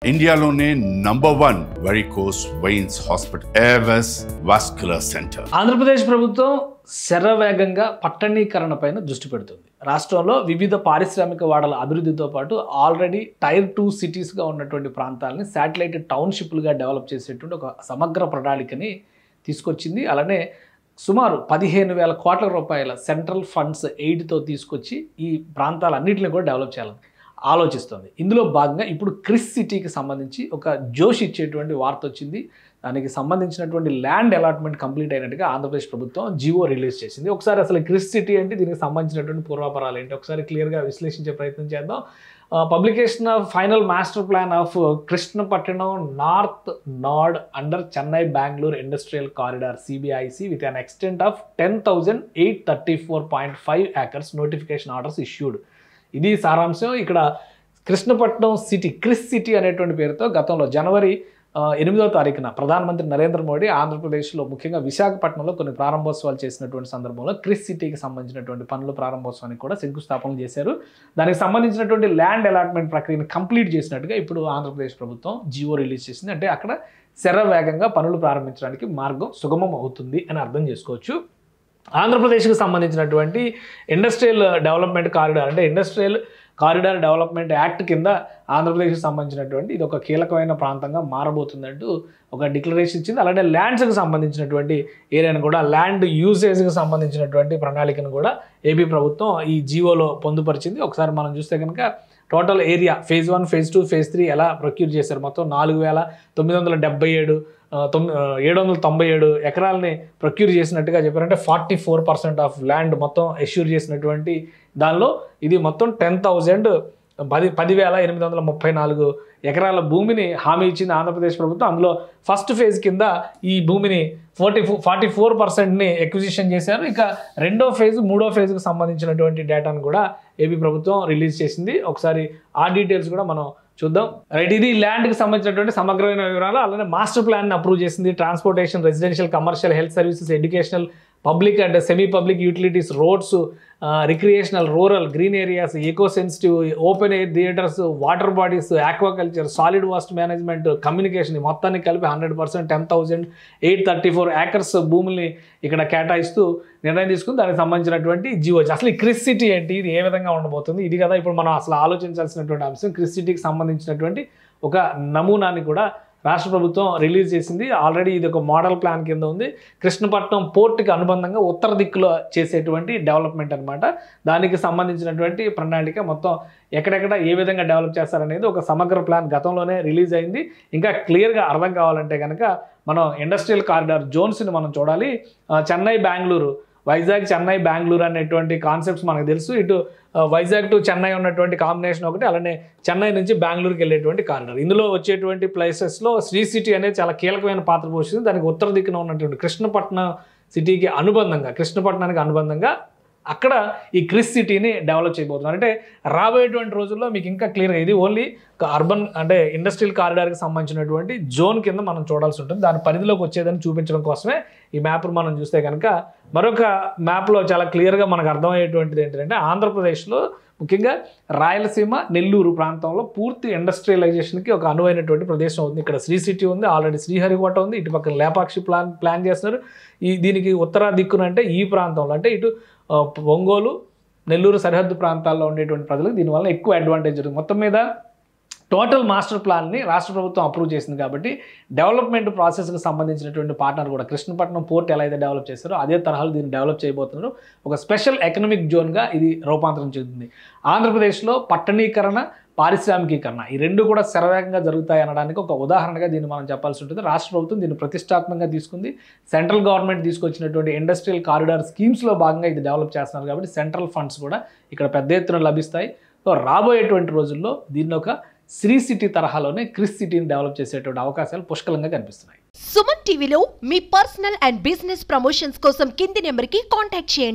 ఇండియాలోనే #1 varicose veins hospital Avis vascular centre. Andhra Pradesh ప్రభుత్వం శరవేగంగా పట్టణీకరణ పైన దృష్టి పెడుతుంది. రాష్ట్రంలో వివిధ పారిశ్రామిక వాడల అభివృద్ధితో పాటు ఆల్రెడీ టైర్ 2 సిటీస్గా ఉన్నటువంటి ప్రాంతాలని శాటిలైట్ టౌన్షిప్లుగా డెవలప్ చేసేటువంటి ఒక సమగ్ర ప్రణాళికని తీసుకొచ్చింది. అలానే సుమారు 15,000 కోట్ల రూపాయల సెంట్రల్ ఫండ్స్ ఎయిడ్తో తీసుకొచ్చి ఈ ప్రాంతాలన్నింటినీ కూడా డెవలప్ చేయాలని ఆలోచిస్తుంది. ఇందులో భాగంగా ఇప్పుడు క్రిస్ సిటీకి సంబంధించి ఒక జోష్ ఇచ్చేటువంటి వార్త వచ్చింది. దానికి సంబంధించినటువంటి ల్యాండ్ అలాట్మెంట్ కంప్లీట్ అయినట్టుగా ఆంధ్రప్రదేశ్ ప్రభుత్వం జియో రిలీజ్ చేసింది. ఒకసారి అసలు క్రిస్ సిటీ అంటే దీనికి సంబంధించినటువంటి పూర్వాపరాలు ఏంటి ఒకసారి క్లియర్గా విశ్లేషించే ప్రయత్నం చేద్దాం. Publication of final master plan of Krishnapatnam north node under Chennai Bengaluru industrial corridor CBIC with an extent of 10,834.5 acres notification orders issued. ఇది సారాంశం. ఇక్కడ కృష్ణపట్నం సిటీ క్రిస్ సిటీ అనేటువంటి పేరుతో గతంలో జనవరి 8వ తారీఖున ప్రధానమంత్రి నరేంద్ర మోడీ ఆంధ్రప్రదేశ్లో ముఖ్యంగా విశాఖపట్నంలో కొన్ని ప్రారంభోత్సవాలు చేసినటువంటి సందర్భంలో క్రిస్ సిటీకి సంబంధించినటువంటి పనుల ప్రారంభోత్సవానికి కూడా శంకుస్థాపన చేశారు. దానికి సంబంధించినటువంటి ల్యాండ్ అలాట్మెంట్ ప్రక్రియను కంప్లీట్ చేసినట్టుగా ఇప్పుడు ఆంధ్రప్రదేశ్ ప్రభుత్వం జియో రిలీజ్ చేసింది. అంటే అక్కడ శరవేగంగా పనులు ప్రారంభించడానికి మార్గం సుగమం అవుతుంది అని అర్థం చేసుకోవచ్చు. ఆంధ్రప్రదేశ్కి సంబంధించినటువంటి ఇండస్ట్రియల్ డెవలప్మెంట్ కారిడార్ అంటే ఇండస్ట్రియల్ కారిడార్ డెవలప్మెంట్ యాక్ట్ కింద ఆంధ్రప్రదేశ్కి సంబంధించినటువంటి ఇది ఒక కీలకమైన ప్రాంతంగా మారబోతుందంటూ ఒక డిక్లరేషన్ ఇచ్చింది. అలానే ల్యాండ్స్కి సంబంధించినటువంటి ఏరియాను కూడా ల్యాండ్ యూసేజ్కి సంబంధించినటువంటి ప్రణాళికను కూడా ఏపీ ప్రభుత్వం ఈ జియోలో పొందుపరిచింది. ఒకసారి మనం చూస్తే కనుక total area phase 1, phase 2, phase 3 ఎలా ప్రొక్యూర్ చేశారు. మొత్తం 4,977 ఎకరాలని ప్రొక్యూర్ చేసినట్టుగా చెప్పారంటే 44% ఆఫ్ ల్యాండ్ మొత్తం ఎష్యూర్ చేసినటువంటి దానిలో ఇది మొత్తం 10,834 ఎకరాల భూమిని హామీ ఇచ్చింది ఆంధ్రప్రదేశ్ ప్రభుత్వం. అందులో ఫస్ట్ ఫేజ్ కింద ఈ భూమిని 44%ని ఎక్విజిషన్ చేశారు. ఇక రెండో ఫేజ్, మూడో ఫేజ్కి సంబంధించినటువంటి డేటాను కూడా ఏపీ ప్రభుత్వం రిలీజ్ చేసింది. ఒకసారి ఆ డీటెయిల్స్ కూడా మనం చూద్దాం. రైట్, ఇది ల్యాండ్కి సంబంధించినటువంటి సమగ్రమైన వివరాలు. అలానే మాస్టర్ ప్లాన్ అప్రూవ్ చేసింది. Transportation, residential, commercial, health services, educational, public and semi public utilities, roads, recreational, rural, green areas, eco sensitive, open air theatres, water bodies, aquaculture, solid waste management, communication మొత్తాన్ని కలిపి 100% 10,834 acres భూముల్ని ఇక్కడ కేటాయిస్తూ నిర్ణయం తీసుకుని దానికి సంబంధించినటువంటి జియో. అసలు ఈ క్రిస్ సిటీ ఏంటి, ఇది ఏ విధంగా ఉండబోతుంది, ఇది కదా ఇప్పుడు మనం అసలు ఆలోచించాల్సినటువంటి అంశం. క్రిస్ సిటీకి సంబంధించినటువంటి ఒక నమూనాని కూడా రాష్ట్ర ప్రభుత్వం రిలీజ్ చేసింది. ఆల్రెడీ ఇది ఒక మోడల్ ప్లాన్ కింద ఉంది. కృష్ణపట్నం పోర్టుకి అనుబంధంగా ఉత్తర దిక్కులో చేసేటువంటి డెవలప్మెంట్ అనమాట. దానికి సంబంధించినటువంటి ప్రణాళిక మొత్తం ఎక్కడెక్కడ ఏ విధంగా డెవలప్ చేస్తారనేది ఒక సమగ్ర ప్లాన్ గతంలోనే రిలీజ్ అయింది. ఇంకా క్లియర్గా అర్థం కావాలంటే కనుక మనం ఇండస్ట్రియల్ కారిడార్ జోన్స్ని మనం చూడాలి. చెన్నై బెంగళూరు, వైజాగ్ చెన్నై బెంగళూరు అనేటువంటి కాన్సెప్ట్స్ మనకు తెలుసు. ఇటు వైజాగ్ టు చెన్నై ఉన్నటువంటి కాంబినేషన్ ఒకటి, అలానే చెన్నై నుంచి బెంగళూరుకి వెళ్ళేటువంటి కారిడార్. ఇందులో వచ్చేటువంటి ప్లేసెస్లో శ్రీ సిటీ అనేది చాలా కీలకమైన పాత్ర పోషిస్తుంది. దానికి ఉత్తర దిక్కున ఉన్నటువంటి కృష్ణపట్నం సిటీకి అనుబంధంగా, కృష్ణపట్నానికి అనుబంధంగా అక్కడ ఈ క్రిస్ సిటీని డెవలప్ చేయబోతున్నారు. అంటే రాబోయేటువంటి రోజుల్లో మీకు ఇంకా క్లియర్గా ఇది ఓన్లీ అర్బన్ అంటే ఇండస్ట్రియల్ కారిడార్కి సంబంధించినటువంటి జోన్ కింద మనం చూడాల్సి ఉంటుంది. దాని పరిధిలోకి వచ్చేదని చూపించడం కోసమే ఈ మ్యాప్ను మనం చూస్తే కనుక మరొక మ్యాప్లో చాలా క్లియర్గా మనకు అర్థమయ్యేటువంటిది ఏంటంటే ఆంధ్రప్రదేశ్లో ముఖ్యంగా రాయలసీమ, నెల్లూరు ప్రాంతంలో పూర్తి ఇండస్ట్రియలైజేషన్కి ఒక అనువైనటువంటి ప్రదేశం ఉంది. ఇక్కడ శ్రీ సిటీ ఉంది, ఆల్రెడీ శ్రీహరికోట ఉంది, ఇటు పక్కన లేపాక్షి ప్లాన్ చేస్తున్నారు. దీనికి ఉత్తర దిక్కునంటే ఈ ప్రాంతంలో అంటే ఇటు ఒంగోలు, నెల్లూరు సరిహద్దు ప్రాంతాల్లో ఉండేటువంటి ప్రజలకు దీనివల్ల ఎక్కువ అడ్వాంటేజ్ జరుగుతుంది. మొత్తం మీద టోటల్ మాస్టర్ ప్లాన్ని రాష్ట్ర ప్రభుత్వం అప్రూవ్ చేసింది కాబట్టి డెవలప్మెంట్ ప్రాసెస్కి సంబంధించినటువంటి పార్ట్నర్ కూడా కృష్ణపట్నం పోర్ట్ ఎలా అయితే డెవలప్ చేస్తారో అదే తరహాలో దీన్ని డెవలప్ చేయబోతున్నారు. ఒక స్పెషల్ ఎకనామిక్ జోన్గా ఇది రూపాంతరం చెందుతుంది. ఆంధ్రప్రదేశ్లో పట్టణీకరణ, పారిశ్రామికీకరణ ఈ రెండు కూడా శరవేగంగా జరుగుతాయి అనడానికి ఒక ఉదాహరణగా దీన్ని మనం చెప్పాల్సి ఉంటుంది. రాష్ట్ర ప్రభుత్వం దీన్ని ప్రతిష్టాత్మకంగా తీసుకుంది. సెంట్రల్ గవర్నమెంట్ తీసుకొచ్చినటువంటి ఇండస్ట్రియల్ కారిడార్ స్కీమ్స్లో భాగంగా ఇది డెవలప్ చేస్తున్నారు కాబట్టి సెంట్రల్ ఫండ్స్ కూడా ఇక్కడ పెద్ద ఎత్తున లభిస్తాయి. సో రాబోయేటువంటి రోజుల్లో దీన్ని ఒక శ్రీ సిటీ తరహాలోనే క్రిస్ సిటీని డెవలప్ చేసేటువంటి అవకాశాలు పుష్కలంగా కనిపిస్తున్నాయి. సుమన్ టీవీలో మీ పర్సనల్ అండ్ బిజినెస్ ప్రమోషన్స్ కోసం కింది నెంబర్కి కాంటాక్ట్ చేయండి.